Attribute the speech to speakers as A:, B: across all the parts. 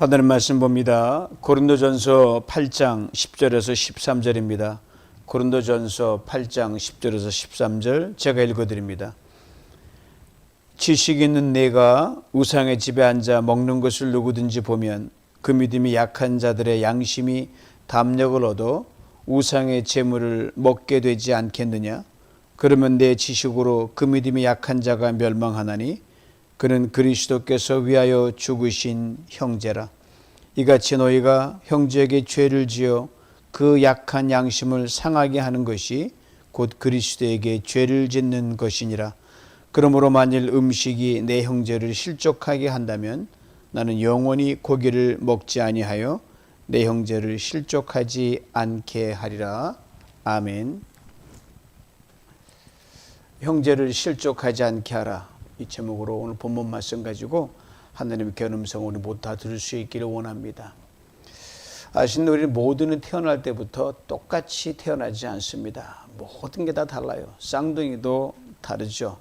A: 하나님 말씀 봅니다. 고린도전서 8장 10절에서 13절입니다. 고린도전서 8장 10절에서 13절 제가 읽어드립니다. 지식 있는 내가 우상의 집에 앉아 먹는 것을 누구든지 보면 그 믿음이 약한 자들의 양심이 담력을 얻어 우상의 재물을 먹게 되지 않겠느냐? 그러면 내 지식으로 그 믿음이 약한 자가 멸망하나니 그는 그리스도께서 위하여 죽으신 형제라. 이같이 너희가 형제에게 죄를 지어 그 약한 양심을 상하게 하는 것이 곧 그리스도에게 죄를 짓는 것이니라. 그러므로 만일 음식이 내 형제를 실족하게 한다면 나는 영원히 고기를 먹지 아니하여 내 형제를 실족하지 않게 하리라. 아멘. 형제를 실족하지 않게 하라. 이 제목으로 오늘 본문 말씀 가지고 하나님의 귀한 음성을 우리 모두 다 들을 수 있기를 원합니다. 아시는 우리 모두는 태어날 때부터 똑같이 태어나지 않습니다. 모든 게 다 달라요. 쌍둥이도 다르죠.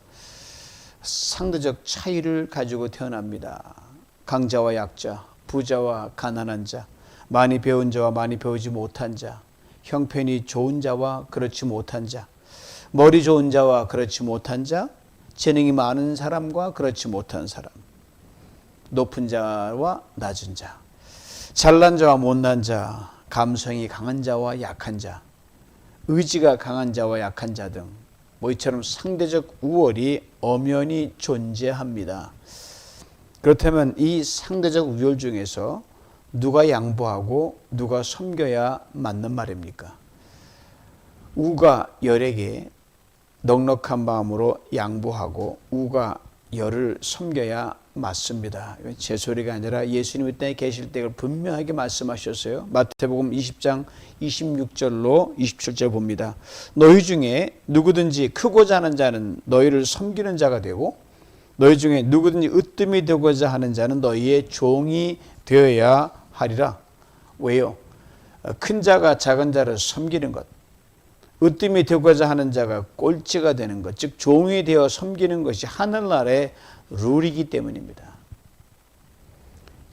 A: 상대적 차이를 가지고 태어납니다. 강자와 약자, 부자와 가난한 자, 많이 배운 자와 많이 배우지 못한 자, 형편이 좋은 자와 그렇지 못한 자, 머리 좋은 자와 그렇지 못한 자, 재능이 많은 사람과 그렇지 못한 사람, 높은 자와 낮은 자, 잘난 자와 못난 자, 감성이 강한 자와 약한 자, 의지가 강한 자와 약한 자 등 이처럼 상대적 우월이 엄연히 존재합니다. 그렇다면 이 상대적 우월 중에서 누가 양보하고 누가 섬겨야 맞는 말입니까? 우가 열에게 넉넉한 마음으로 양보하고 우가 열을 섬겨야 맞습니다. 제 소리가 아니라 예수님이 땅에 계실 때 분명하게 말씀하셨어요. 마태복음 20장 26절로 27절 봅니다. 너희 중에 누구든지 크고자 하는 자는 너희를 섬기는 자가 되고 너희 중에 누구든지 으뜸이 되고자 하는 자는 너희의 종이 되어야 하리라. 왜요? 큰 자가 작은 자를 섬기는 것, 으뜸이 되고자 하는 자가 꼴찌가 되는 것, 즉 종이 되어 섬기는 것이 하늘나라의 룰이기 때문입니다.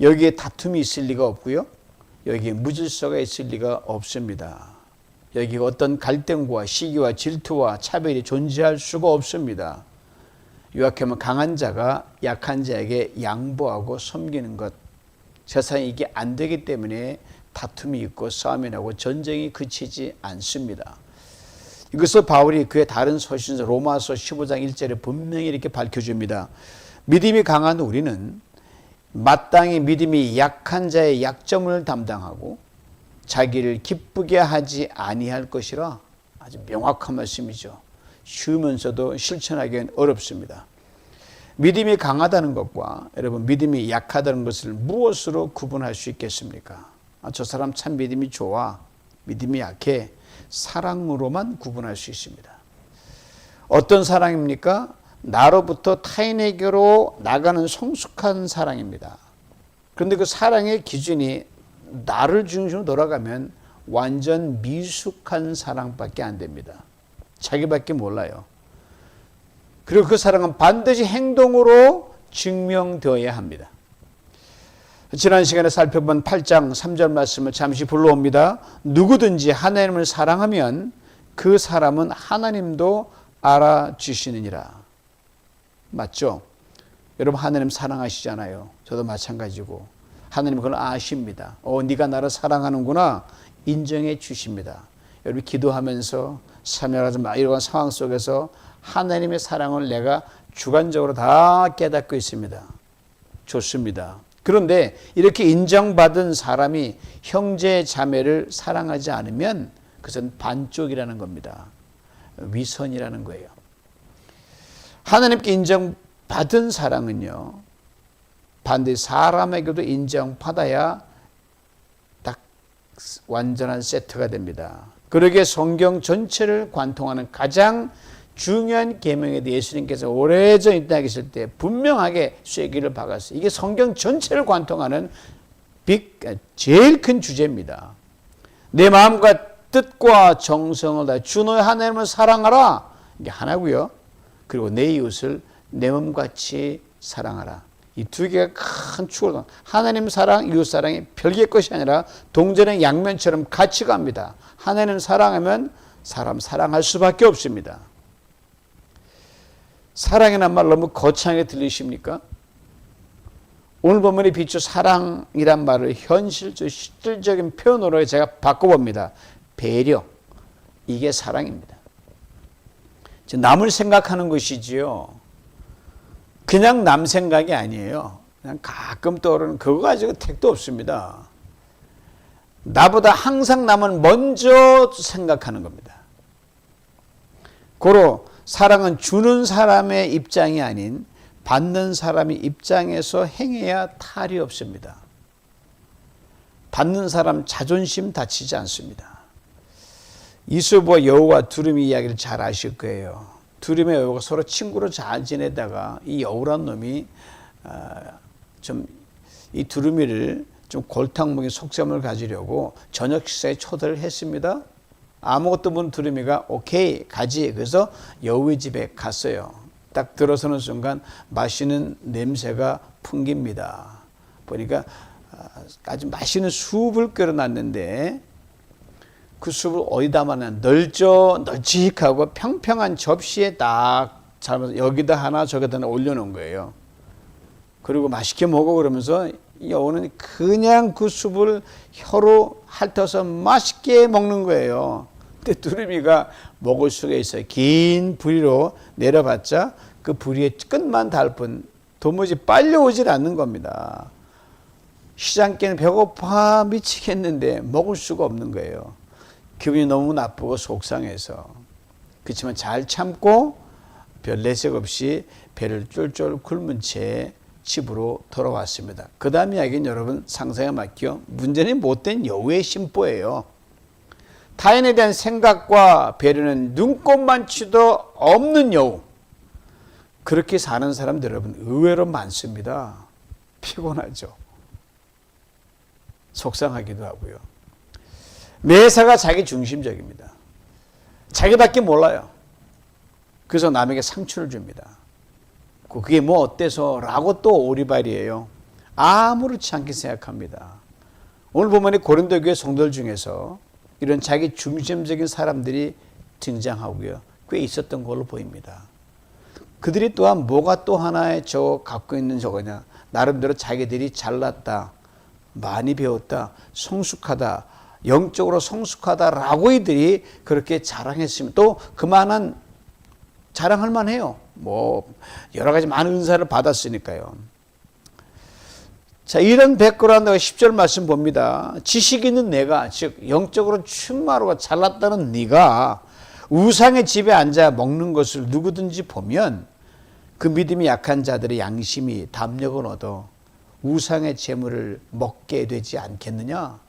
A: 여기에 다툼이 있을 리가 없고요. 여기에 무질서가 있을 리가 없습니다. 여기 어떤 갈등과 시기와 질투와 차별이 존재할 수가 없습니다. 요약하면 강한 자가 약한 자에게 양보하고 섬기는 것, 세상에 이게 안 되기 때문에 다툼이 있고 싸움이 나고 전쟁이 그치지 않습니다. 이것을 바울이 그의 다른 서신서 로마서 15장 1절에 분명히 이렇게 밝혀줍니다. 믿음이 강한 우리는 마땅히 믿음이 약한 자의 약점을 담당하고 자기를 기쁘게 하지 아니할 것이라. 아주 명확한 말씀이죠. 쉬우면서도 실천하기는 어렵습니다. 믿음이 강하다는 것과 여러분 믿음이 약하다는 것을 무엇으로 구분할 수 있겠습니까? 저 사람 참 믿음이 좋아, 믿음이 약해. 사랑으로만 구분할 수 있습니다. 어떤 사랑입니까? 나로부터 타인에게로 나가는 성숙한 사랑입니다. 그런데 그 사랑의 기준이 나를 중심으로 돌아가면 완전 미숙한 사랑밖에 안 됩니다. 자기밖에 몰라요. 그리고 그 사랑은 반드시 행동으로 증명되어야 합니다. 지난 시간에 살펴본 8장 3절 말씀을 잠시 불러옵니다. 누구든지 하나님을 사랑하면 그 사람은 하나님도 알아주시느니라. 맞죠? 여러분 하나님 사랑하시잖아요. 저도 마찬가지고 하나님 그걸 아십니다. 네가 나를 사랑하는구나 인정해 주십니다. 여러분 기도하면서 사명하지 마 이런 상황 속에서 하나님의 사랑을 내가 주관적으로 다 깨닫고 있습니다. 좋습니다. 그런데 이렇게 인정받은 사람이 형제 자매를 사랑하지 않으면 그것은 반쪽이라는 겁니다. 위선이라는 거예요. 하나님께 인정받은 사랑은요, 반드시 사람에게도 인정받아야 딱 완전한 세트가 됩니다. 그러기에 성경 전체를 관통하는 가장 중요한 계명에 대해 예수님께서 오래전 이 땅에 계실 때 분명하게 쐐기를 박았어요. 이게 성경 전체를 관통하는 제일 큰 주제입니다. 내 마음과 뜻과 정성을 다해 주 너의 하나님을 사랑하라. 이게 하나고요. 그리고 내 이웃을 내 몸같이 사랑하라. 이 두 개가 큰 축으로 하나님 사랑, 이웃 사랑이 별개의 것이 아니라 동전의 양면처럼 같이 갑니다. 하나님 사랑하면 사람 사랑할 수밖에 없습니다. 사랑이란 말 너무 거창하게 들리십니까? 오늘 본문의 비추 사랑이란 말을 현실적, 실질적인 표현으로 제가 바꿔봅니다. 배려. 이게 사랑입니다. 남을 생각하는 것이지요. 그냥 남 생각이 아니에요. 그냥 가끔 떠오르는 그거 가지고 택도 없습니다. 나보다 항상 남을 먼저 생각하는 겁니다. 고로 사랑은 주는 사람의 입장이 아닌 받는 사람의 입장에서 행해야 탈이 없습니다. 받는 사람 자존심 다치지 않습니다. 이수부와 여우와 두루미 이야기를 잘 아실 거예요. 두루미와 여우가 서로 친구로 잘 지내다가 이 여우란 놈이 이 두루미를 좀 골탕 먹인 속셈을 가지려고 저녁 식사에 초대를 했습니다. 아무것도 모르는 두루미가 오케이 가지. 그래서 여우의 집에 갔어요. 딱 들어서는 순간 맛있는 냄새가 풍깁니다. 보니까 아주 맛있는 숲을 끓여놨는데 그 숲을 어디다 놨냐, 널찍하고 평평한 접시에 딱 잡아서 여기다 하나 저기다 하나 올려놓은 거예요. 그리고 맛있게 먹어 그러면서 여우는 그냥 그 숲을 혀로 핥아서 맛있게 먹는 거예요. 근데 두루미가 먹을 수가 있어요. 긴 부리로 내려봤자 그 부리의 끝만 닿을 뿐 도무지 빨려오질 않는 겁니다. 시장께는 배고파 미치겠는데 먹을 수가 없는 거예요. 기분이 너무 나쁘고 속상해서. 그렇지만 잘 참고 별 내색 없이 배를 쫄쫄 굶은 채 집으로 돌아왔습니다. 그 다음 이야기는 여러분 상상에 맡겨 문제는 못된 여우의 심보예요. 타인에 대한 생각과 배려는 눈꼽만치도 없는 여우. 그렇게 사는 사람들 여러분 의외로 많습니다. 피곤하죠. 속상하기도 하고요. 매사가 자기 중심적입니다. 자기밖에 몰라요. 그래서 남에게 상처를 줍니다. 그게 뭐 어때서 라고 또 오리발이에요. 아무렇지 않게 생각합니다. 오늘 보면 고린도 교회 성도들 중에서 이런 자기 중심적인 사람들이 등장하고요. 꽤 있었던 걸로 보입니다. 그들이 또한 뭐가 또 하나의 저 갖고 있는 저거냐. 나름대로 자기들이 잘났다, 많이 배웠다, 성숙하다, 영적으로 성숙하다라고 이들이 그렇게 자랑했으면 또 그만한 자랑할 만해요. 뭐 여러 가지 많은 은사를 받았으니까요. 자, 이런 백그라운드가 10절 말씀 봅니다. 지식 있는 내가, 즉 영적으로 충만하고 잘났다는 네가 우상의 집에 앉아 먹는 것을 누구든지 보면 그 믿음이 약한 자들의 양심이 담력을 얻어 우상의 재물을 먹게 되지 않겠느냐.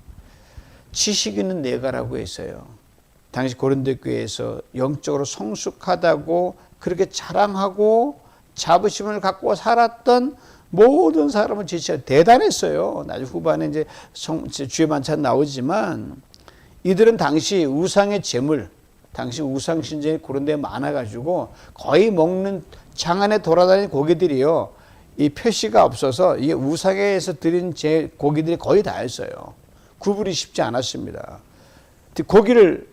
A: 지식 있는 내가라고 했어요. 당시 고린도 교회에서 영적으로 성숙하다고 그렇게 자랑하고 자부심을 갖고 살았던 모든 사람은 진짜 대단했어요. 나중에 후반에 이제 주의 만찬 나오지만 이들은 당시 우상의 재물, 당시 우상 신전이 고린도에 많아가지고 거의 먹는 장 안에 돌아다니는 고기들이요. 이 표시가 없어서 이 우상에서 드린 제 고기들이 거의 다였어요. 구분이 쉽지 않았습니다. 고기를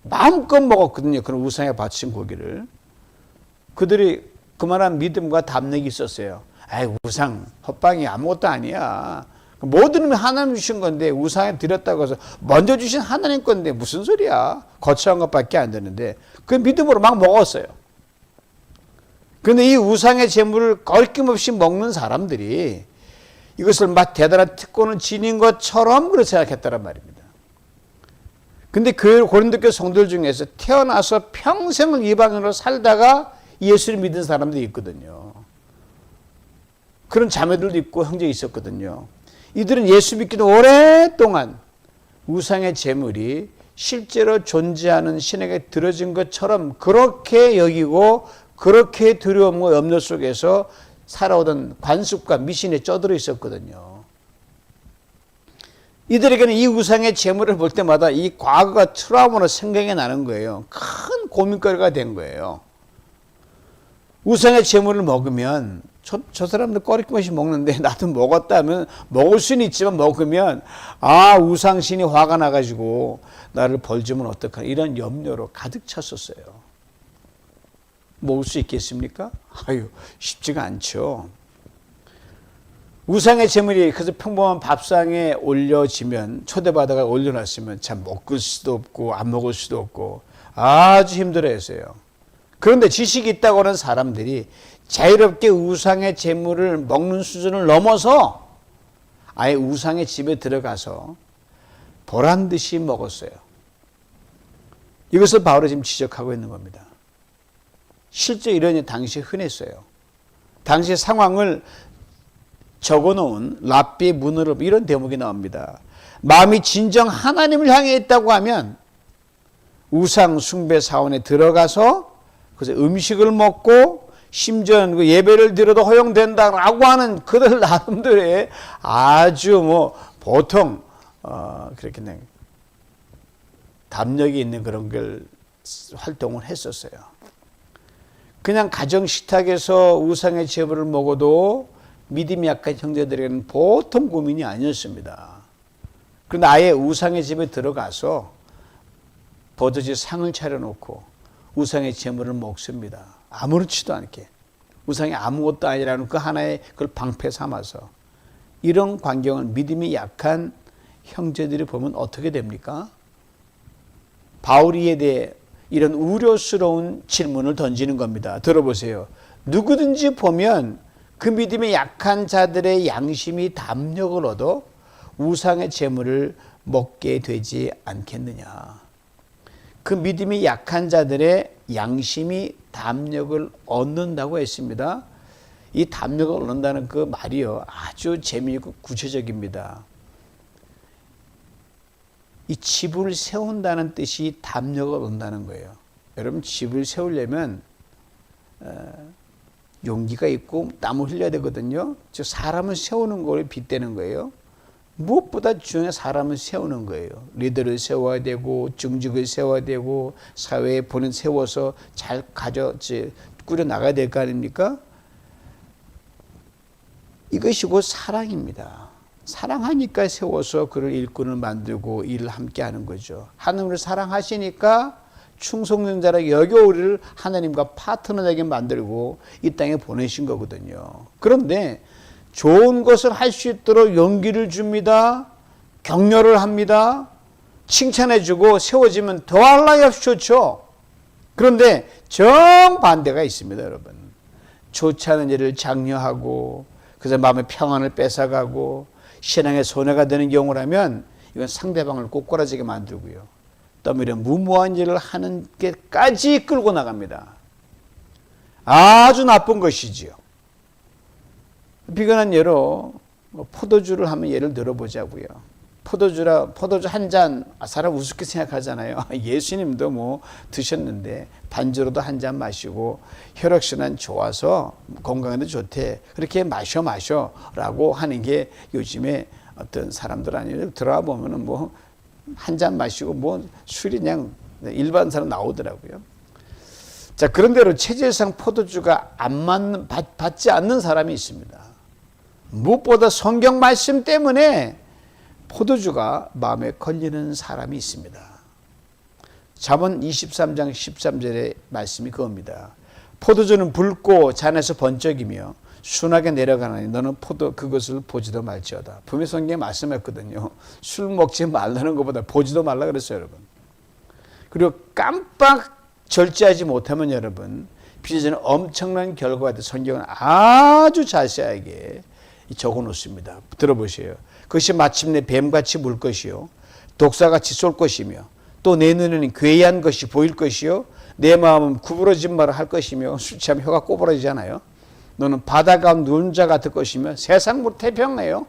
A: 마음껏 먹었거든요. 그런 우상에 바친 고기를. 그들이 그만한 믿음과 담력이 있었어요. 아이, 우상 헛방이 아무것도 아니야. 모든 하나님 주신 건데 우상에 드렸다고 해서 먼저 주신 하나님 건데 무슨 소리야. 거창한 것밖에 안 되는데 그 믿음으로 막 먹었어요. 그런데 이 우상의 재물을 거리낌없이 먹는 사람들이 이것을 막 대단한 특권을 지닌 것처럼 그렇게 생각했다는 말입니다. 근데 그 고린도 교회 성도들 중에서 태어나서 평생을 이방인으로 살다가 예수를 믿은 사람들이 있거든요. 그런 자매들도 있고 형제가 있었거든요. 이들은 예수 믿기도 오랫동안 우상의 재물이 실제로 존재하는 신에게 들어진 것처럼 그렇게 여기고 그렇게 두려움과 염려 속에서 살아오던 관습과 미신에 쩌들어 있었거든요. 이들에게는 이 우상의 재물을 볼 때마다 이 과거가 트라우마로 생각이 나는 거예요. 큰 고민거리가 된 거예요. 우상의 제물을 먹으면 저 사람들 꺼리낌없이 먹는데 나도 먹었다면 먹을 수는 있지만 먹으면 우상신이 화가 나가지고 나를 벌 주면 어떡하나 이런 염려로 가득 찼었어요. 먹을 수 있겠습니까? 쉽지가 않죠. 우상의 제물이 그래서 평범한 밥상에 올려지면 초대받아가 올려놨으면 참 먹을 수도 없고 안 먹을 수도 없고 아주 힘들어했어요. 그런데 지식이 있다고 하는 사람들이 자유롭게 우상의 제물을 먹는 수준을 넘어서 아예 우상의 집에 들어가서 보란 듯이 먹었어요. 이것을 바울이 지금 지적하고 있는 겁니다. 실제 이런 일이 당시에 흔했어요. 당시 상황을 적어놓은 랍비의 문어럽 이런 대목이 나옵니다. 마음이 진정 하나님을 향해 있다고 하면 우상 숭배 사원에 들어가서 그래서 음식을 먹고 심지어 그 예배를 드려도 허용된다라고 하는 그들 나름대로의 아주 보통 그렇게 담력이 있는 그런 걸 활동을 했었어요. 그냥 가정 식탁에서 우상의 제물을 먹어도 믿음이 약한 형제들에게는 보통 고민이 아니었습니다. 그런데 아예 우상의 집에 들어가서 버젓이 상을 차려놓고 우상의 제물을 먹습니다. 아무렇지도 않게. 우상이 아무것도 아니라는 그 하나의 그걸 방패 삼아서. 이런 광경을 믿음이 약한 형제들이 보면 어떻게 됩니까? 바울이에 대해 이런 우려스러운 질문을 던지는 겁니다. 들어보세요. 누구든지 보면 그 믿음이 약한 자들의 양심이 담력을 얻어 우상의 제물을 먹게 되지 않겠느냐. 그 믿음이 약한 자들의 양심이 담력을 얻는다고 했습니다. 이 담력을 얻는다는 그 말이요, 아주 재미있고 구체적입니다. 이 집을 세운다는 뜻이 담력을 얻는다는 거예요. 여러분, 집을 세우려면 용기가 있고 땀을 흘려야 되거든요. 즉 사람을 세우는 걸 빗대는 거예요. 무엇보다 중요한 사람을 세우는 거예요. 리더를 세워야 되고 중직을 세워야 되고 사회에 본인 세워서 잘 꾸려 나가야 될 거 아닙니까? 이것이 곧 사랑입니다. 사랑하니까 세워서 그를 일꾼을 만들고 일을 함께 하는 거죠. 하나님을 사랑하시니까 충성자라 여겨 우리를 하나님과 파트너되게 만들고 이 땅에 보내신 거거든요. 그런데 좋은 것을 할 수 있도록 용기를 줍니다. 격려를 합니다. 칭찬해주고 세워지면 더할 나위 없이 좋죠. 그런데 정반대가 있습니다, 여러분. 좋지 않은 일을 장려하고 그래서 마음의 평안을 뺏어가고 신앙에 손해가 되는 경우라면 이건 상대방을 꼬꾸라지게 만들고요. 떠밀어 무모한 일을 하는 게까지 끌고 나갑니다. 아주 나쁜 것이지요. 비근한 예로 포도주를 한번 예를 들어보자고요. 포도주 한 잔 사람 우습게 생각하잖아요. 예수님도 드셨는데 반주로도 한 잔 마시고 혈액순환 좋아서 건강에도 좋대. 그렇게 마셔라고 하는 게 요즘에 어떤 사람들 아니에요. 들어와 보면은 한 잔 마시고 술이 그냥 일반 사람 나오더라고요. 자, 그런대로 체질상 포도주가 받지 않는 사람이 있습니다. 무엇보다 성경 말씀 때문에 포도주가 마음에 걸리는 사람이 있습니다. 잠언 23장 13절의 말씀이 그겁니다. 포도주는 붉고 잔에서 번쩍이며 순하게 내려가나니 너는 그것을 보지도 말지어다. 분명히 성경에 말씀했거든요. 술 먹지 말라는 것보다 보지도 말라 그랬어요, 여러분. 그리고 깜빡 절제하지 못하면 여러분 빚어지는 엄청난 결과가 돼. 성경은 아주 자세하게 적어 놓습니다. 들어보세요. 그것이 마침내 뱀같이 물 것이요 독사같이 쏠 것이며 또 내 눈에는 괴이한 것이 보일 것이요 내 마음은 구부러진 말을 할 것이며 술 취하면 혀가 꼬부러지잖아요. 너는 바다 가운데 누운 자 같을 것이며 세상 못 태평해요.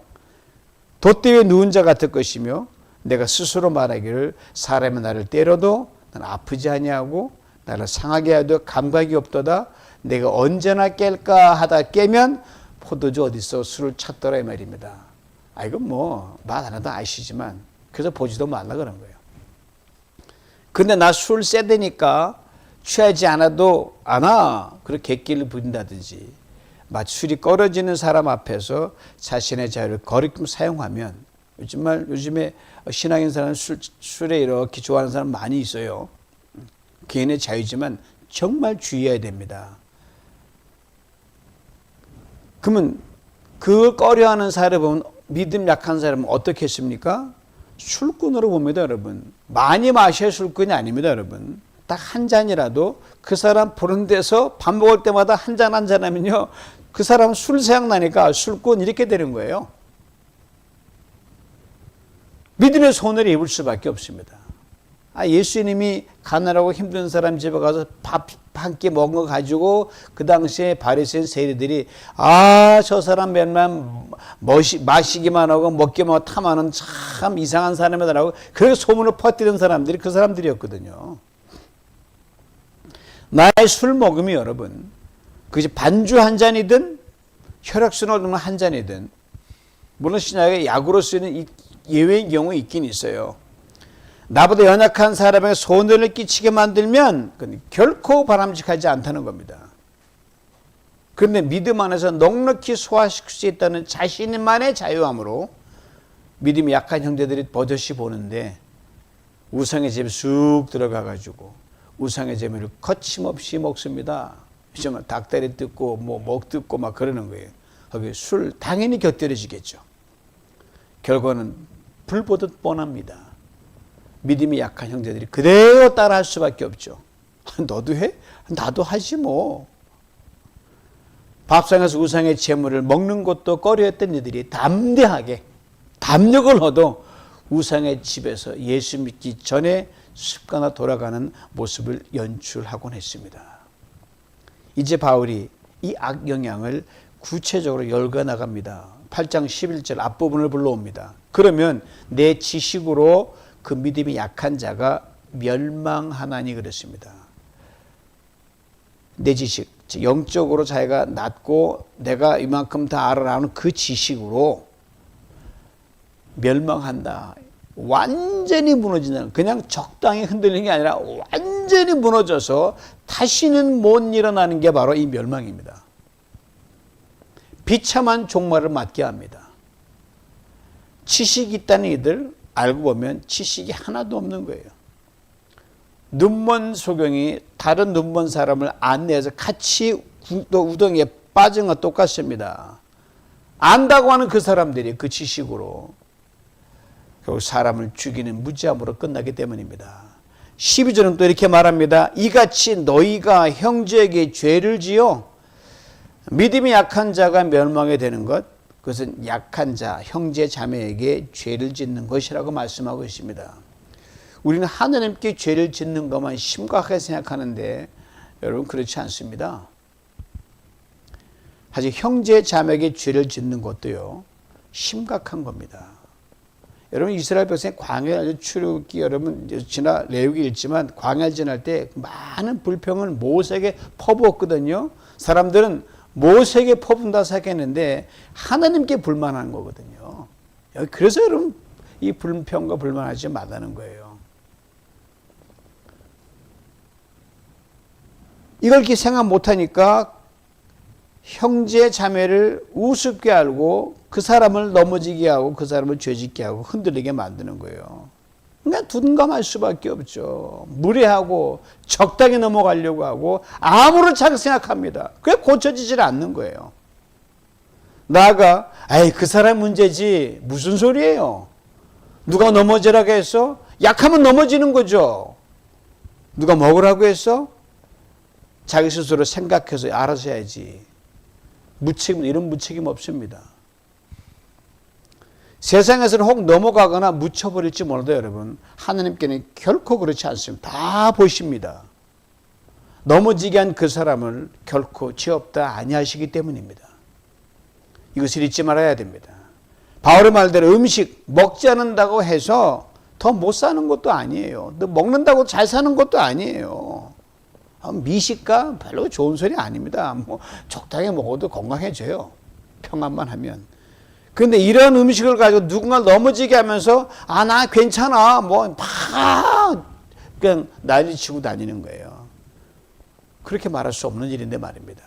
A: 돛대 위에 누운 자 같을 것이며 내가 스스로 말하기를 사람이 나를 때려도 난 아프지 아니하고 나를 상하게 하도 감각이 없도다. 내가 언제나 깰까 하다 깨면 포도주 어디서 술을 찾더라 이 말입니다. 이건 말 안 해도 아시지만 그래서 보지도 말라 그런 거예요. 근데 나 술 세대니까 취하지 않아도 그렇게 객기를 부린다든지 마치 술이 꺼려지는 사람 앞에서 자신의 자유를 거리낌 사용하면 요즘에 신앙인 사람 술에 이렇게 좋아하는 사람 많이 있어요. 개인의 자유지만 정말 주의해야 됩니다. 그러면 그걸 꺼려하는 사람을 보면 믿음 약한 사람은 어떻게 했습니까? 술꾼으로 봅니다, 여러분. 많이 마셔야 술꾼이 아닙니다, 여러분. 딱 한 잔이라도 그 사람 보는 데서 밥 먹을 때마다 한 잔 한 잔 하면요, 그 사람 술 생각나니까 술꾼 이렇게 되는 거예요. 믿음의 손해를 입을 수밖에 없습니다. 예수님이 가난하고 힘든 사람 집에 가서 밥 한 끼 먹은 거 가지고 그 당시에 바리새인 세리들이 저 사람 맨날 마시기만 하고 먹기만 하고 탐하는 참 이상한 사람이다라고 그렇게 소문을 퍼뜨리는 사람들이 그 사람들이었거든요. 나의 술 먹음이 여러분, 그것이 반주 한 잔이든 혈액순환을 돕는 한 잔이든, 물론 신약에 약으로 쓰이는 예외의 경우 있긴 있어요. 나보다 연약한 사람에게 손해를 끼치게 만들면 결코 바람직하지 않다는 겁니다. 그런데 믿음 안에서 넉넉히 소화시킬 수 있다는 자신만의 자유함으로 믿음이 약한 형제들이 버젓이 보는데 우상의 집에 쑥 들어가가지고 우상의 재물을 거침없이 먹습니다. 정말 닭다리 뜯고 목 뜯고 막 그러는 거예요. 거기 술 당연히 곁들여지겠죠. 결과는 불보듯 뻔합니다. 믿음이 약한 형제들이 그대로 따라할 수밖에 없죠. 너도 해? 나도 하지 뭐. 밥상에서 우상의 재물을 먹는 것도 꺼려했던 이들이 담대하게 담력을 얻어 우상의 집에서 예수 믿기 전에 습관화 돌아가는 모습을 연출하곤 했습니다. 이제 바울이 이 악영향을 구체적으로 열거 나갑니다. 8장 11절 앞부분을 불러옵니다. 그러면 내 지식으로 그 믿음이 약한 자가 멸망하나니 그랬습니다. 내 지식, 즉 영적으로 자기가 낮고 내가 이만큼 다 알아라는 그 지식으로 멸망한다. 완전히 무너진다는, 그냥 적당히 흔들리는 게 아니라 완전히 무너져서 다시는 못 일어나는 게 바로 이 멸망입니다. 비참한 종말을 맞게 합니다. 지식이 있다는 이들 알고 보면 지식이 하나도 없는 거예요. 눈먼 소경이 다른 눈먼 사람을 안내해서 같이 우덩이에 빠진 것 똑같습니다. 안다고 하는 그 사람들이 그 지식으로 결국 사람을 죽이는 무지함으로 끝나기 때문입니다. 12절은 또 이렇게 말합니다. 이같이 너희가 형제에게 죄를 지어 믿음이 약한 자가 멸망에 되는 것, 그것은 약한 자, 형제 자매에게 죄를 짓는 것이라고 말씀하고 있습니다. 우리는 하나님께 죄를 짓는 것만 심각하게 생각하는데 여러분 그렇지 않습니다. 사실 형제 자매에게 죄를 짓는 것도요 심각한 겁니다. 여러분 이스라엘 백성의 광야 출애굽기 여러분 지나 레위기 읽지만 광야 지날 때 많은 불평을 모세에게 퍼부었거든요. 사람들은 모세에게 퍼분다 생각했는데 하나님께 불만한 거거든요. 그래서 여러분 이 불평과 불만하지 말라는 거예요. 이걸 이렇게 생각 못하니까 형제 자매를 우습게 알고 그 사람을 넘어지게 하고 그 사람을 죄짓게 하고 흔들리게 만드는 거예요. 그러니까 둔감할 수밖에 없죠. 무례하고 적당히 넘어가려고 하고 아무렇지 생각합니다. 그게 고쳐지질 않는 거예요. 나아가 그 사람 문제지 무슨 소리예요. 누가 넘어지라고 했어? 약하면 넘어지는 거죠. 누가 먹으라고 했어? 자기 스스로 생각해서 알아서 해야지. 무책임, 이런 무책임 없습니다. 세상에서는 혹 넘어가거나 묻혀버릴지 몰라도 여러분 하나님께는 결코 그렇지 않습니다. 다 보십니다. 넘어지게 한 그 사람을 결코 죄 없다 아니하시기 때문입니다. 이것을 잊지 말아야 됩니다. 바울의 말대로 음식 먹지 않는다고 해서 더 못 사는 것도 아니에요. 또 먹는다고 잘 사는 것도 아니에요. 미식가 별로 좋은 소리 아닙니다. 적당히 먹어도 건강해져요. 평안만 하면. 그런데 이런 음식을 가지고 누군가 넘어지게 하면서 나 괜찮아 그냥 난리치고 다니는 거예요. 그렇게 말할 수 없는 일인데 말입니다.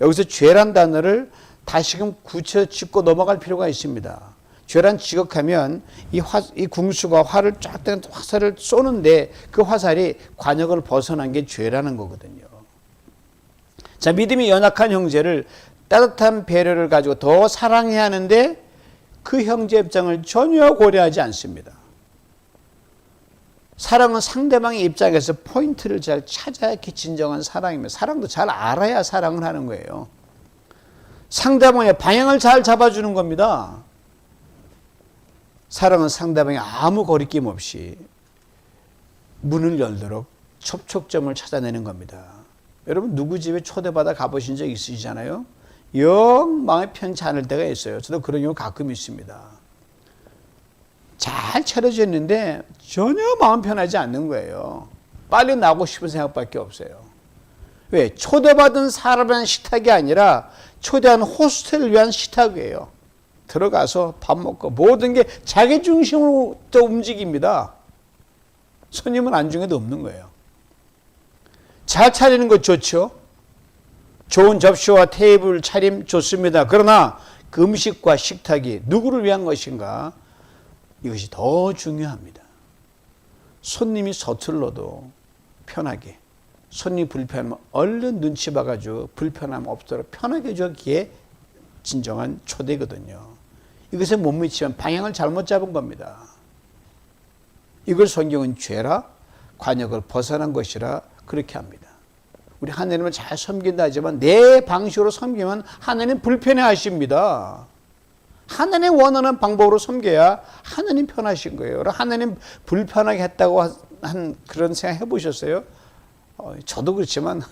A: 여기서 죄란 단어를 다시금 굳혀 짚고 넘어갈 필요가 있습니다. 죄란 지극하면 이 궁수가 활을 쫙 든 화살을 쏘는데 그 화살이 관역을 벗어난 게 죄라는 거거든요. 자, 믿음이 연약한 형제를 따뜻한 배려를 가지고 더 사랑해야 하는데 그 형제 입장을 전혀 고려하지 않습니다. 사랑은 상대방의 입장에서 포인트를 잘 찾아야 진정한 사랑입니다. 사랑도 잘 알아야 사랑을 하는 거예요. 상대방의 방향을 잘 잡아주는 겁니다. 사랑은 상대방이 아무 거리낌 없이 문을 열도록 접촉점을 찾아내는 겁니다. 여러분 누구 집에 초대받아 가보신 적 있으시잖아요. 영 마음이 편치 않을 때가 있어요. 저도 그런 경우 가끔 있습니다. 잘 차려져 있는데 전혀 마음 편하지 않는 거예요. 빨리 나오고 싶은 생각밖에 없어요. 왜? 초대받은 사람의 식탁이 아니라 초대한 호스트를 위한 식탁이에요. 들어가서 밥 먹고 모든 게 자기 중심으로 또 움직입니다. 손님은 안중에도 없는 거예요. 잘 차리는 것 좋죠. 좋은 접시와 테이블 차림 좋습니다. 그러나 그 음식과 식탁이 누구를 위한 것인가? 이것이 더 중요합니다. 손님이 서툴러도 편하게, 손님이 불편하면 얼른 눈치 봐가지고 불편함 없도록 편하게 해주기에 진정한 초대거든요. 이것에 못 미치면 방향을 잘못 잡은 겁니다. 이걸 성경은 죄라, 관역을 벗어난 것이라 그렇게 합니다. 우리 하나님을 잘 섬긴다 하지만 내 방식으로 섬기면 하나님 불편해 하십니다. 하나님 원하는 방법으로 섬겨야 하나님 편하신 거예요. 하나님 불편하게 했다고 한 그런 생각 해보셨어요? 저도 그렇지만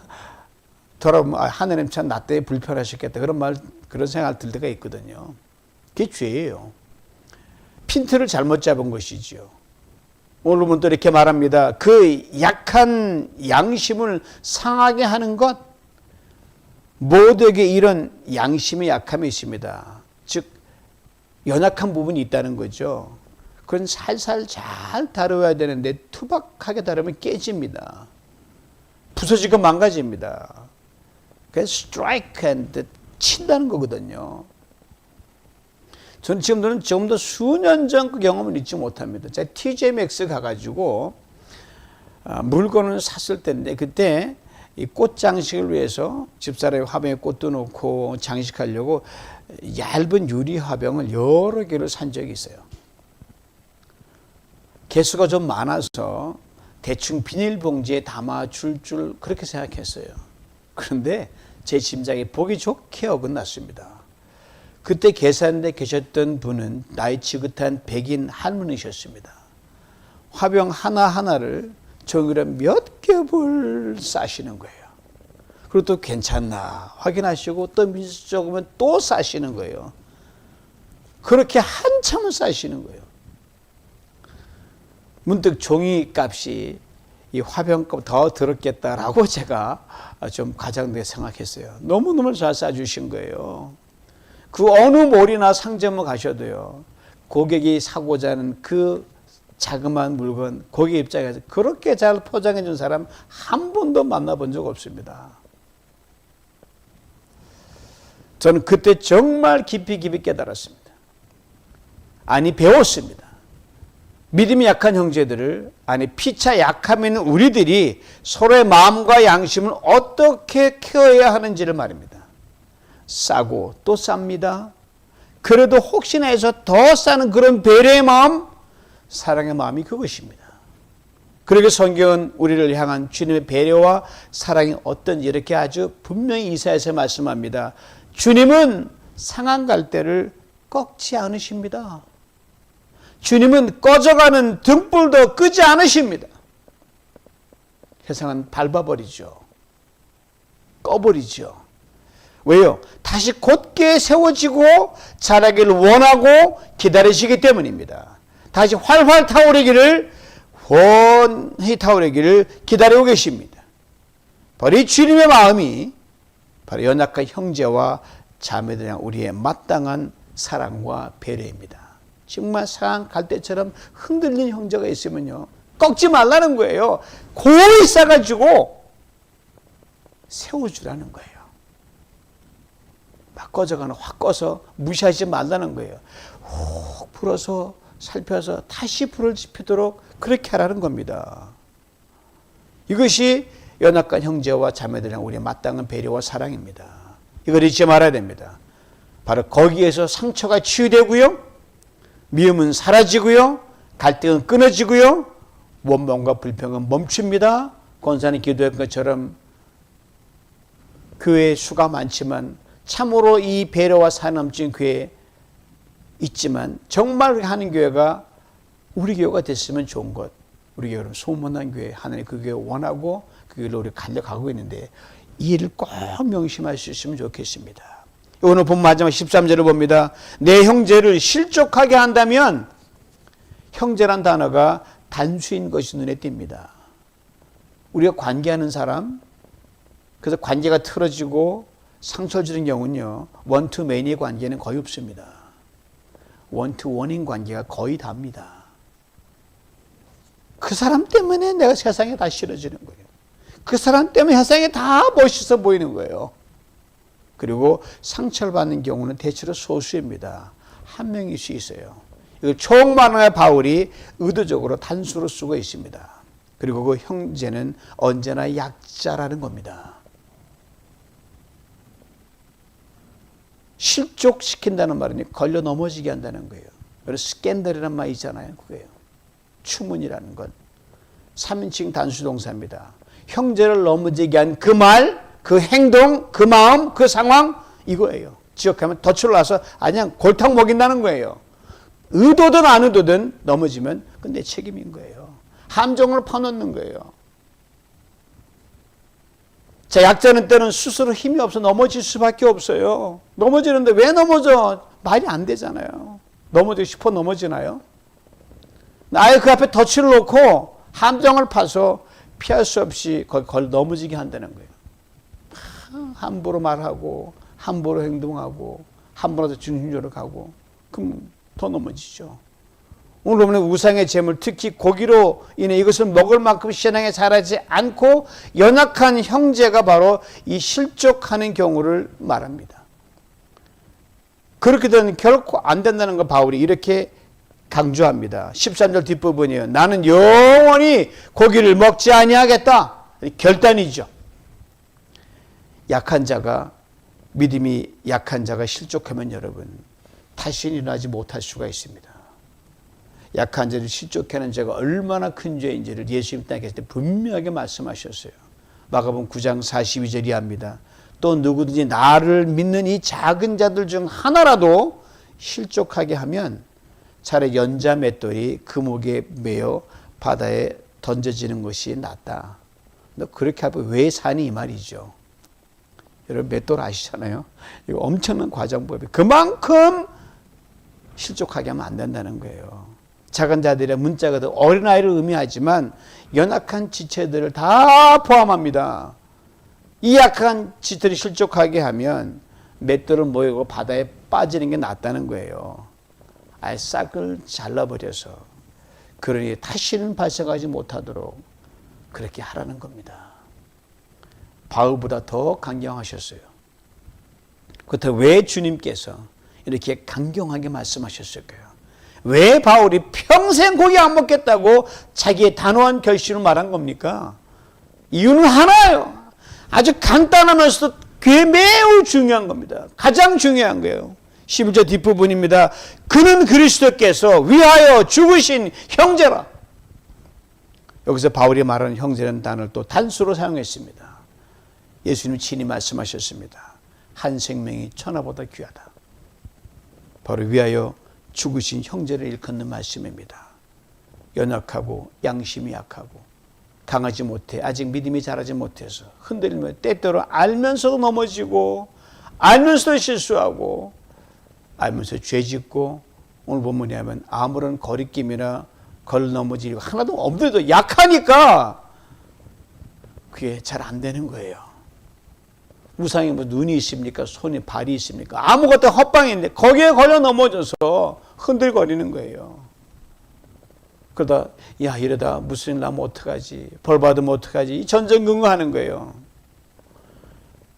A: 돌아보면 하나님 참 나 때문에 불편하셨겠다 그런 생각 들 때가 있거든요. 그게 죄예요. 핀트를 잘못 잡은 것이지요. 오늘 보면 또 이렇게 말합니다. 그 약한 양심을 상하게 하는 것, 모두에게 이런 양심의 약함이 있습니다. 즉 연약한 부분이 있다는 거죠. 그건 살살 잘 다뤄야 되는데 투박하게 다루면 깨집니다. 부서지고 망가집니다. 그래서 스트라이크 앤 친다는 거거든요. 저는 지금도 수년 전 그 경험을 잊지 못합니다. 제가 TJ Maxx 가가지고 물건을 샀을 때인데 그때 이 꽃 장식을 위해서 집사람이 화병에 꽃도 놓고 장식하려고 얇은 유리 화병을 여러 개를 산 적이 있어요. 개수가 좀 많아서 대충 비닐봉지에 담아 줄 그렇게 생각했어요. 그런데 제 짐작이 보기 좋게 어긋났습니다. 그때 계산대 계셨던 분은 나이 지긋한 백인 할머니셨습니다. 화병 하나하나를 종이로 몇 겹을 싸시는 거예요. 그리고 또 괜찮나 확인하시고 또 미스 적으면 또 싸시는 거예요. 그렇게 한참을 싸시는 거예요. 문득 종이 값이 이 화병값 더 들었겠다라고 제가 좀 과장되게 생각했어요. 너무너무 잘 싸주신 거예요. 그 어느 몰이나 상점을 가셔도요. 고객이 사고자 하는 그 자그마한 물건, 고객 입장에서 그렇게 잘 포장해 준 사람 한 번도 만나본 적 없습니다. 저는 그때 정말 깊이 깨달았습니다. 아니 배웠습니다. 믿음이 약한 형제들을, 아니 피차 약함 있는 우리들이 서로의 마음과 양심을 어떻게 케어해야 하는지를 말입니다. 싸고 또 쌉니다. 그래도 혹시나 해서 더 싸는 그런 배려의 마음, 사랑의 마음이 그것입니다. 그러게 성경은 우리를 향한 주님의 배려와 사랑이 어떤지 이렇게 아주 분명히 이사야서 말씀합니다. 주님은 상한 갈대를 꺾지 않으십니다. 주님은 꺼져가는 등불도 끄지 않으십니다. 세상은 밟아버리죠. 꺼버리죠. 왜요? 다시 곧게 세워지고 자라기를 원하고 기다리시기 때문입니다. 다시 활활 타오르기를 원히 타오르기를 기다리고 계십니다. 바로 이 주님의 마음이 바로 연약한 형제와 자매들 향한 우리의 마땅한 사랑과 배려입니다. 정말 상한 갈대처럼 흔들린 형제가 있으면요, 꺾지 말라는 거예요. 고이 싸가지고 세워주라는 거예요. 막 꺼져가는 확 꺼서 무시하지 말라는 거예요. 훅 불어서 살펴서 다시 불을 지피도록 그렇게 하라는 겁니다. 이것이 연약한 형제와 자매들이랑 우리의 마땅한 배려와 사랑입니다. 이걸 잊지 말아야 됩니다. 바로 거기에서 상처가 치유되고요, 미움은 사라지고요, 갈등은 끊어지고요, 원망과 불평은 멈춥니다. 권사님 기도한 것처럼 교회 수가 많지만 참으로 이 배려와 사랑 넘친 교회 있지만 정말 하는 교회가 우리 교회가 됐으면 좋은 것. 우리 교회는 소문난 교회, 하나님 그 교회 원하고 그 길로 우리 달려가고 있는데 이 일을 꼭 명심할 수 있으면 좋겠습니다. 오늘 본 마지막 13절을 봅니다. 내 형제를 실족하게 한다면, 형제란 단어가 단수인 것이 눈에 띕니다. 우리가 관계하는 사람, 그래서 관계가 틀어지고 상처를 주는 경우는요, 원투매니의 관계는 거의 없습니다. 원투원인 관계가 거의 답니다. 그 사람 때문에 내가 세상에 다 싫어지는 거예요. 그 사람 때문에 세상에 다 멋있어 보이는 거예요. 그리고 상처를 받는 경우는 대체로 소수입니다. 한 명일 수 있어요. 이걸 총만화의 바울이 의도적으로 단수로 쓰고 있습니다. 그리고 그 형제는 언제나 약자라는 겁니다. 실족시킨다는 말은 걸려 넘어지게 한다는 거예요. 그래서 스캔들이라는 말 있잖아요. 그거예요. 추문이라는 건 3인칭 단수동사입니다. 형제를 넘어지게 한 그 말, 그 행동, 그 마음, 그 상황, 이거예요. 지적하면 덫을 놔서 그냥 골탕 먹인다는 거예요. 의도든 안 의도든 넘어지면 그건 내 책임인 거예요. 함정을 파놓는 거예요. 자, 약자는 때는 스스로 힘이 없어 넘어질 수밖에 없어요. 넘어지는데 왜 넘어져? 말이 안 되잖아요. 넘어지고 싶어 넘어지나요? 아예 그 앞에 덫을 놓고 함정을 파서 피할 수 없이 걸 넘어지게 한다는 거예요. 함부로 말하고 함부로 행동하고 함부로 중심적으로 가고 그럼 더 넘어지죠. 오늘 보면 우상의 재물, 특히 고기로 인해 이것을 먹을 만큼 신앙에 자라지 않고 연약한 형제가 바로 이 실족하는 경우를 말합니다. 그렇게 되면 결코 안 된다는 걸 바울이 이렇게 강조합니다. 13절 뒷부분이에요. 나는 영원히 고기를 먹지 아니하겠다. 결단이죠. 약한 자가, 믿음이 약한 자가 실족하면 여러분 다시 일어나지 못할 수가 있습니다. 약한 자를 실족하는 자가 얼마나 큰 죄인지를 예수님 땅에 계실 때 분명하게 말씀하셨어요. 마가복음 9장 42절이 합니다. 또 누구든지 나를 믿는 이 작은 자들 중 하나라도 실족하게 하면 차라리 연자 맷돌이 금옥에 매어 바다에 던져지는 것이 낫다. 너 그렇게 하면 왜 사니 이 말이죠. 여러분 맷돌 아시잖아요. 이거 엄청난 과정법이에요. 그만큼 실족하게 하면 안 된다는 거예요. 작은 자들의 문자가 어린아이를 의미하지만 연약한 지체들을 다 포함합니다. 이 약한 지체들이 실족하게 하면 맷돌을 모이고 바다에 빠지는 게 낫다는 거예요. 아예 싹을 잘라버려서 그러니 다시는 발생하지 못하도록 그렇게 하라는 겁니다. 바울보다 더 강경하셨어요. 그렇다고 왜 주님께서 이렇게 강경하게 말씀하셨을까요? 왜 바울이 평생 고기 안 먹겠다고 자기의 단호한 결심을 말한 겁니까? 이유는 하나예요. 아주 간단하면서도 그게 매우 중요한 겁니다. 가장 중요한 거예요. 11절 뒷부분입니다. 그는 그리스도께서 위하여 죽으신 형제라. 여기서 바울이 말하는 형제라는 단어를 또 단수로 사용했습니다. 예수님 친히 말씀하셨습니다. 한 생명이 천하보다 귀하다. 바로 위하여 죽으신 형제를 일컫는 말씀입니다. 연약하고 양심이 약하고 강하지 못해 아직 믿음이 자라지 못해서 흔들리며 때때로 알면서도 넘어지고 알면서도 실수하고 알면서 죄짓고 오늘 본문에 하면 아무런 거리낌이나 걸 넘어지고 하나도 없는데도 약하니까 그게 잘 안 되는 거예요. 우상이 뭐 눈이 있습니까? 손이 발이 있습니까? 아무것도 헛방인데 거기에 걸려 넘어져서 흔들거리는 거예요. 그러다 야 이러다 무슨 일 나면 어떡하지? 벌 받으면 어떡하지? 이 전전긍긍하는 거예요.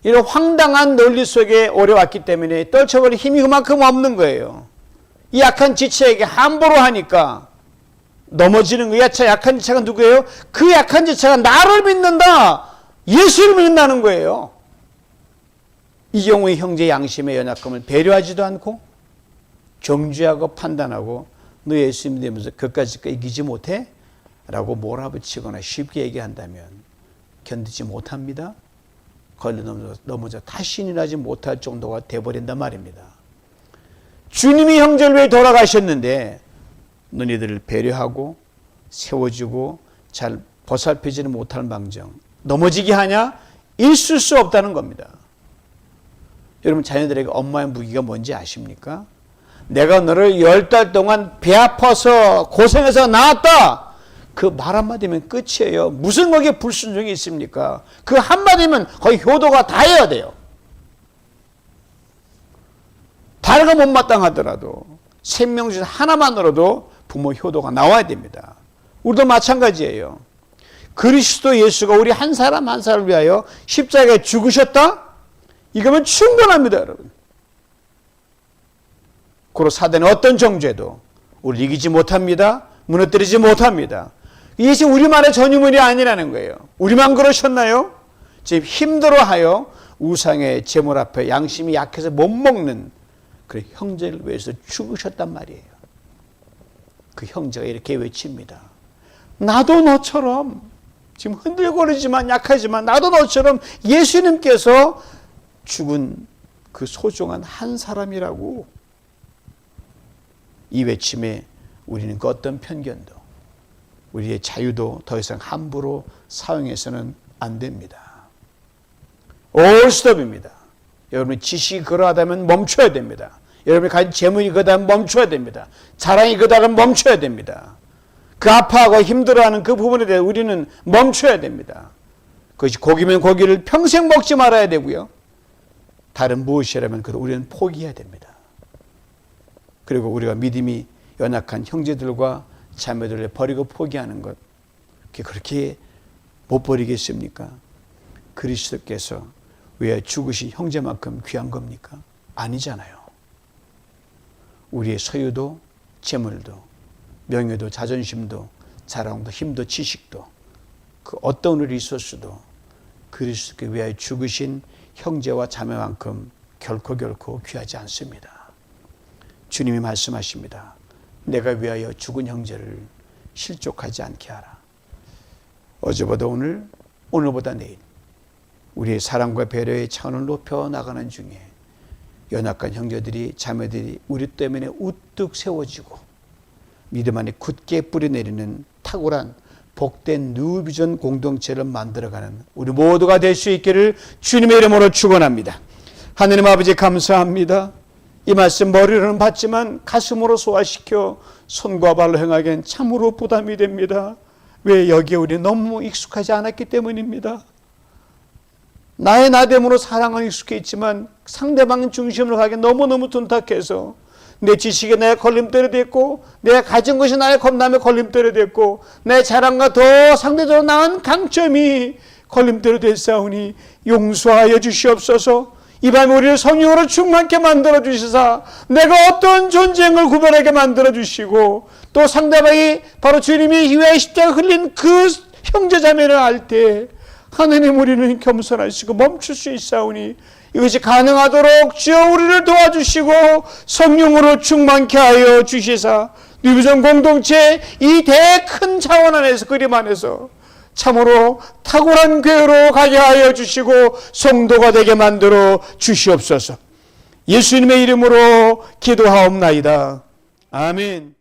A: 이런 황당한 논리 속에 오래 왔기 때문에 떨쳐버릴 힘이 그만큼 없는 거예요. 이 약한 지체에게 함부로 하니까 넘어지는 거예요. 약한 지체가 누구예요? 그 약한 지체가 나를 믿는다. 예수를 믿는다는 거예요. 이 경우에 형제 양심의 연약함을 배려하지도 않고 정죄하고 판단하고 너 예수 믿으면서 그까짓 거 이기지 못해? 라고 몰아붙이거나 쉽게 얘기한다면 견디지 못합니다. 걸려 넘어져 다시 일어나지 못할 정도가 돼버린단 말입니다. 주님이 형제를 위해 돌아가셨는데 너희들을 배려하고 세워주고 잘 보살피지는 못할 망정 넘어지게 하냐? 있을 수 없다는 겁니다. 여러분 자녀들에게 엄마의 무기가 뭔지 아십니까? 내가 너를 10달 동안 배 아파서 고생해서 낳았다. 그 말 한마디면 끝이에요. 무슨 거기에 불순종이 있습니까? 그 한마디면 거의 효도가 다 해야 돼요. 다른 거 못마땅하더라도 생명 중 하나만으로도 부모 효도가 나와야 됩니다. 우리도 마찬가지예요. 그리스도 예수가 우리 한 사람 한 사람을 위하여 십자가에 죽으셨다? 이거면 충분합니다, 여러분. 그리고 사단의 어떤 정죄도 우리를 이기지 못합니다. 무너뜨리지 못합니다. 이것이 우리만의 전유물이 아니라는 거예요. 우리만 그러셨나요? 지금 힘들어하여 우상의 제물 앞에 양심이 약해서 못 먹는 그 형제를 위해서 죽으셨단 말이에요. 그 형제가 이렇게 외칩니다. 나도 너처럼 지금 흔들거리지만 약하지만 나도 너처럼 예수님께서 죽은 그 소중한 한 사람이라고. 이 외침에 우리는 그 어떤 편견도 우리의 자유도 더 이상 함부로 사용해서는 안 됩니다. 올스톱입니다. 여러분이 지식이 그러하다면 멈춰야 됩니다. 여러분이 가진 재물이 그러다면 멈춰야 됩니다. 자랑이 그러다면 멈춰야 됩니다. 그 아파하고 힘들어하는 그 부분에 대해 우리는 멈춰야 됩니다. 그것이 고기면 고기를 평생 먹지 말아야 되고요. 다른 무엇이라면 그걸 우리는 포기해야 됩니다. 그리고 우리가 믿음이 연약한 형제들과 자매들을 버리고 포기하는 것, 그렇게 못 버리겠습니까? 그리스도께서 왜 죽으신 형제만큼 귀한 겁니까? 아니잖아요. 우리의 소유도 재물도 명예도 자존심도 자랑도 힘도 지식도 그 어떤 일이 있었어도 그리스도께 위하여 죽으신 형제와 자매만큼 결코 귀하지 않습니다. 주님이 말씀하십니다. 내가 위하여 죽은 형제를 실족하지 않게 하라. 어제보다 오늘, 오늘보다 내일 우리의 사랑과 배려의 차원을 높여 나가는 중에 연약한 형제들이 자매들이 우리 때문에 우뚝 세워지고 믿음 안에 굳게 뿌리내리는 탁월한 복된 뉴비전 공동체를 만들어가는 우리 모두가 될 수 있기를 주님의 이름으로 축원합니다. 하느님 아버지 감사합니다. 이 말씀 머리로는 받지만 가슴으로 소화시켜 손과 발로 행하기엔 참으로 부담이 됩니다. 왜? 여기에 우리 너무 익숙하지 않았기 때문입니다. 나의 나됨으로 사랑은 익숙해 있지만 상대방 중심으로 가기 너무너무 둔탁해서 내 지식에 내가 걸림돌이 됐고 내가 가진 것이 나의 겁남의 걸림돌이 됐고 내 자랑과 더 상대적으로 나은 강점이 걸림돌이 됐사오니 용서하여 주시옵소서. 이 밤에 우리를 성령으로 충만케 만들어 주시사 내가 어떤 존재임을 구별하게 만들어 주시고 또 상대방이 바로 주님이 위에 십자가 흘린 그 형제자매를 알 때 하느님 우리는 겸손하시고 멈출 수 있사오니 이것이 가능하도록 주여 우리를 도와주시고 성령으로 충만케 하여 주시사 뉴비전 공동체 이 대 큰 차원 안에서 그림 안에서 참으로 탁월한 교회로 가게 하여 주시고 성도가 되게 만들어 주시옵소서. 예수님의 이름으로 기도하옵나이다. 아멘.